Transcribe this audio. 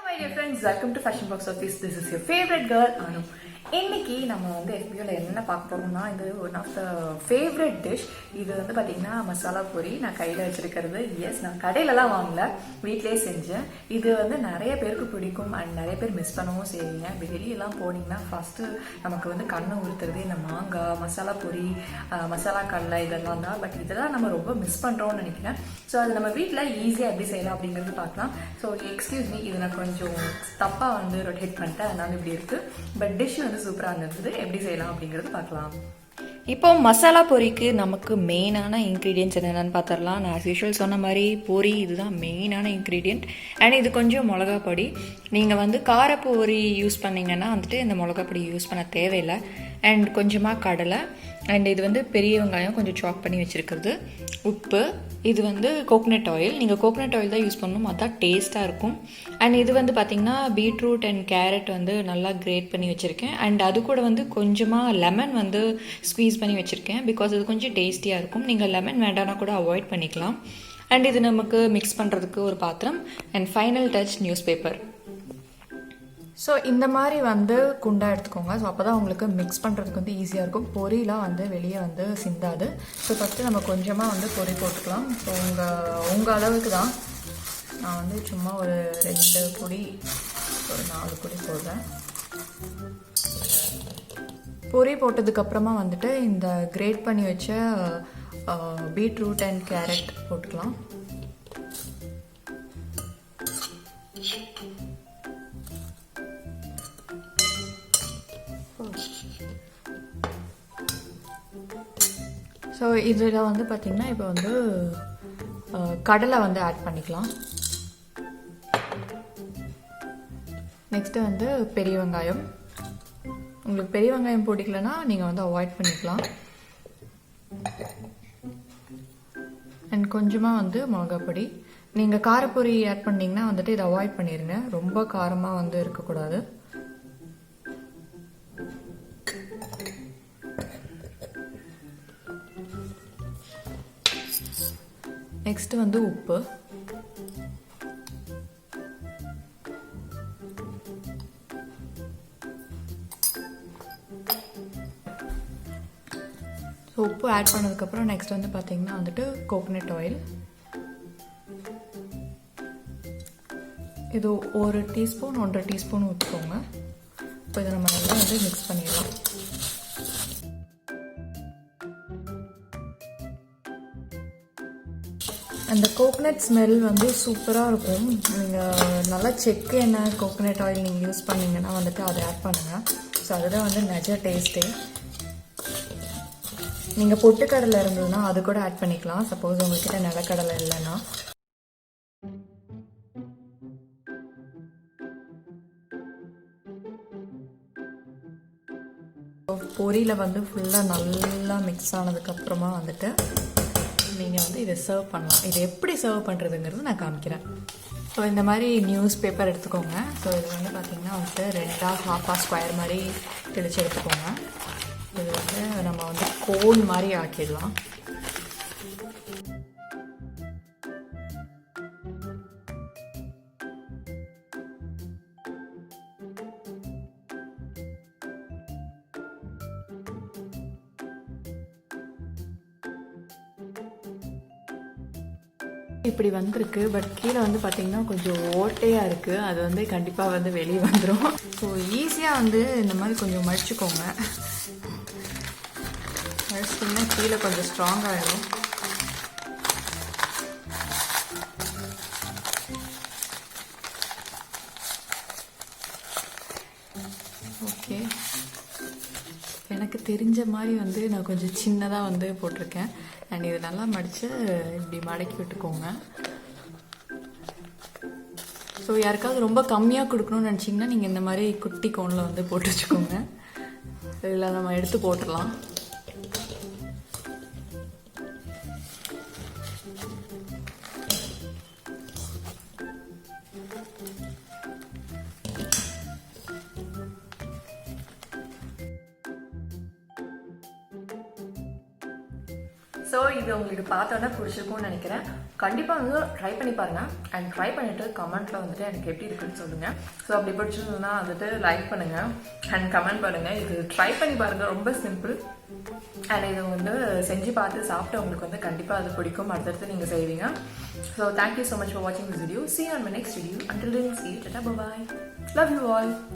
my dear friends, welcome to Fashion Box Office. This is your favorite girl, Anu. இன்னைக்கு நம்ம வந்து FBOல என்ன பார்க்க போறோம்னா இது one of the favourite dish. இது வந்து பார்த்தீங்கன்னா மசாலா பொரி. நான் கையில் வச்சிருக்கிறது நான் கடையிலலாம் வாங்கல, வீட்டிலே செஞ்சேன். இது வந்து நிறைய பேருக்கு பிடிக்கும் அண்ட் நிறைய பேர் மிஸ் பண்ணவும் செய்வீங்க. வெளியெல்லாம் போனீங்கன்னா ஃபர்ஸ்ட்டு நமக்கு வந்து கண்ணை உறுத்துறது இந்த மாங்காய் மசாலா பொரி, மசாலா கடலை இதெல்லாம் தான். பட் இதெல்லாம் நம்ம ரொம்ப மிஸ் பண்ணுறோம்னு நினைக்கிறேன். ஸோ அது நம்ம வீட்டில் ஈஸியாக எப்படி செய்யலாம் அப்படிங்கிறது பார்க்கலாம். ஸோ எக்ஸ்கியூஸ் மீ, இது நான் கொஞ்சம் தப்பாக வந்து ரொட்டேட் பண்ணிட்டேன், அதனால இப்படி இருக்குது. பட் டிஷ் வந்து சூப்பராக இருந்தது. எப்படி செய்யலாம் அப்படிங்கிறது பார்க்கலாம். இப்போ மசாலா பொரிக்கு நமக்கு மெயினான இன்க்ரீடியன்ட்ஸ் என்னென்னு பார்த்துடலாம். நான் ஆஸ் யூஷுவல் சொன்ன மாதிரி பொரி இதுதான் மெயினான இன்க்ரீடியன்ட். அண்ட் இது கொஞ்சம் மிளகா பொடி. நீங்கள் வந்து காரப்பொரி யூஸ் பண்ணிங்கன்னா வந்துட்டு இந்த மிளகா பொடி யூஸ் பண்ண தேவையில்லை. அண்ட் கொஞ்சமாக கடலை, அண்ட் இது வந்து பெரிய வெங்காயம் கொஞ்சம் சாப் பண்ணி வச்சுருக்கிறது, உப்பு, இது வந்து கோகனட் ஆயில். நீங்கள் கோகனட் ஆயில் தான் யூஸ் பண்ணணும், அதுதான் டேஸ்ட்டாக இருக்கும். அண்ட் இது வந்து பார்த்திங்கன்னா பீட்ரூட் அண்ட் கேரட் வந்து நல்லா கிரேட் பண்ணி வச்சுருக்கேன். அண்ட் அது கூட வந்து கொஞ்சமாக லெமன் வந்து ஸ்க்வீஸ் பண்ணி வச்சுருக்கேன், பிகாஸ் இது கொஞ்சம் டேஸ்டியாக இருக்கும். நீங்கள் லெமன் வேண்டாம்னா கூட அவாய்ட் பண்ணிக்கலாம். அண்ட் இது நமக்கு மிக்ஸ் பண்ணுறதுக்கு ஒரு பாத்திரம். And final touch news paper. So இந்த மாதிரி வந்து குண்டா எடுத்துக்கோங்க. ஸோ அப்போ தான் உங்களுக்கு மிக்ஸ் பண்ணுறதுக்கு வந்து ஈஸியாக இருக்கும். பொரியெலாம் வந்து வெளியே வந்து சிந்தாது. ஸோ ஃபஸ்ட்டு நம்ம கொஞ்சமாக வந்து பொரி போட்டுக்கலாம். ஸோ உங்கள் அளவுக்கு தான். நான் வந்து சும்மா ஒரு 2 பொடி, ஒரு 4 பொடி போடுறேன். பொரி போட்டதுக்கப்புறமா வந்துட்டு இந்த கிரேட் பண்ணி வச்ச பீட்ரூட் அண்ட் கேரட் போட்டுக்கலாம். ஸோ இதில் வந்து பார்த்திங்கன்னா இப்போ வந்து கடலை வந்து ஆட் பண்ணிக்கலாம். நெக்ஸ்ட்டு வந்து பெரிய வெங்காயம். உங்களுக்கு பெரிய வெங்காயம் பிடிக்கலன்னா நீங்கள் வந்து அவாய்ட் பண்ணிக்கலாம். அண்ட் கொஞ்சமாக வந்து மிளகா பொடி. நீங்கள் காரப்பொரி ஆட் பண்ணிங்கன்னா வந்துட்டு இதை அவாய்ட் பண்ணிடுங்க, ரொம்ப காரமாக வந்து இருக்கக்கூடாது. நெக்ஸ்ட்டு வந்து உப்பு. ஸோ உப்பு ஆட் பண்ணதுக்கப்புறம் நெக்ஸ்ட் வந்து பார்த்தீங்கன்னா வந்துட்டு கோகனட் ஆயில். இது 1 டீஸ்பூன் 1.5 டீஸ்பூன் ஊற்றிக்கோங்க. இப்போ இதை நம்ம நல்லா வந்து மிக்ஸ் பண்ணிடலாம். அந்த கோகனட் ஸ்மெல் வந்து சூப்பராக இருக்கும். நீங்கள் நல்லா செக்கு எண்ணெய் கோகனட் ஆயில் நீங்கள் யூஸ் பண்ணிங்கன்னா வந்துட்டு அதை ஆட் பண்ணுங்கள். ஸோ அதுதான் வந்து நிஜ டேஸ்ட்டே. நீங்கள் பொட்டுக்கடலை இருந்ததுன்னா அது கூட ஆட் பண்ணிக்கலாம், சப்போஸ் உங்கள்கிட்ட நிலக்கடலை இல்லைன்னா. பொரியில் வந்து ஃபுல்லாக நல்லா மிக்ஸ் ஆனதுக்கப்புறமா வந்துட்டு நீங்கள் வந்து இதை சர்வ் பண்ணலாம். இதை எப்படி சர்வ் பண்ணுறதுங்கிறது நான் காமிக்கிறேன். ஸோ இந்த மாதிரி நியூஸ் பேப்பர் எடுத்துக்கோங்க. ஸோ இது வந்து பார்த்திங்கன்னா வந்துட்டு 2 ஹாஃபாக ஸ்கொயர் மாதிரி கிழிச்சு எடுத்துக்கோங்க. இது வந்து நம்ம வந்து கோன் மாதிரி ஆக்கிடலாம். இப்படி வந்திருக்கு. பட் கீழே வந்து பார்த்தீங்கன்னா கொஞ்சம் ஓட்டையாக இருக்குது. அது வந்து கண்டிப்பாக வந்து வெளியே வந்துடும். ஸோ ஈஸியாக வந்து இந்த மாதிரி கொஞ்சம் மடிச்சுக்கோங்க. மடிச்சிட்டிங்கன்னா கீழே கொஞ்சம் ஸ்ட்ராங்காகிடும். ஓகே, எனக்கு தெரிஞ்ச மாதிரி வந்து நான் கொஞ்சம் சின்னதாக வந்து போட்டிருக்கேன். அண்ட் இது நல்லா மடித்து இப்படி மடக்கி விட்டுக்கோங்க. ஸோ யாருக்காவது ரொம்ப கம்மியாக கொடுக்கணும்னு நினச்சிங்கன்னா நீங்கள் இந்த மாதிரி குட்டி கோனில் வந்து போட்டு வச்சுக்கோங்க. இதில் நம்ம எடுத்து போட்டுடலாம். ஸோ ஸோ இது உங்களுக்கு பார்த்தோன்னா பிடிச்சிருக்கும்னு நினைக்கிறேன். கண்டிப்பாக வந்து ட்ரை பண்ணி பாருங்க. அண்ட் ட்ரை பண்ணிட்டு கமெண்ட்ல வந்துட்டு எனக்கு எப்படி இருக்குன்னு சொல்லுங்க. ஸோ அப்படி பிடிச்சிருந்ததுன்னா வந்துட்டு லைக் பண்ணுங்க அண்ட் கமெண்ட் பண்ணுங்க. இது ட்ரை பண்ணி பாருங்க, ரொம்ப சிம்பிள். அண்ட் இது வந்து செஞ்சு பார்த்து சாப்பிட்டு உங்களுக்கு வந்து கண்டிப்பாக அது பிடிக்கும். அடுத்தடுத்து நீங்கள் செய்வீங்க. So thank you so much for வாட்சிங் this video. See you on my next video. Until then, see you. Tata, bye bye. Love you all.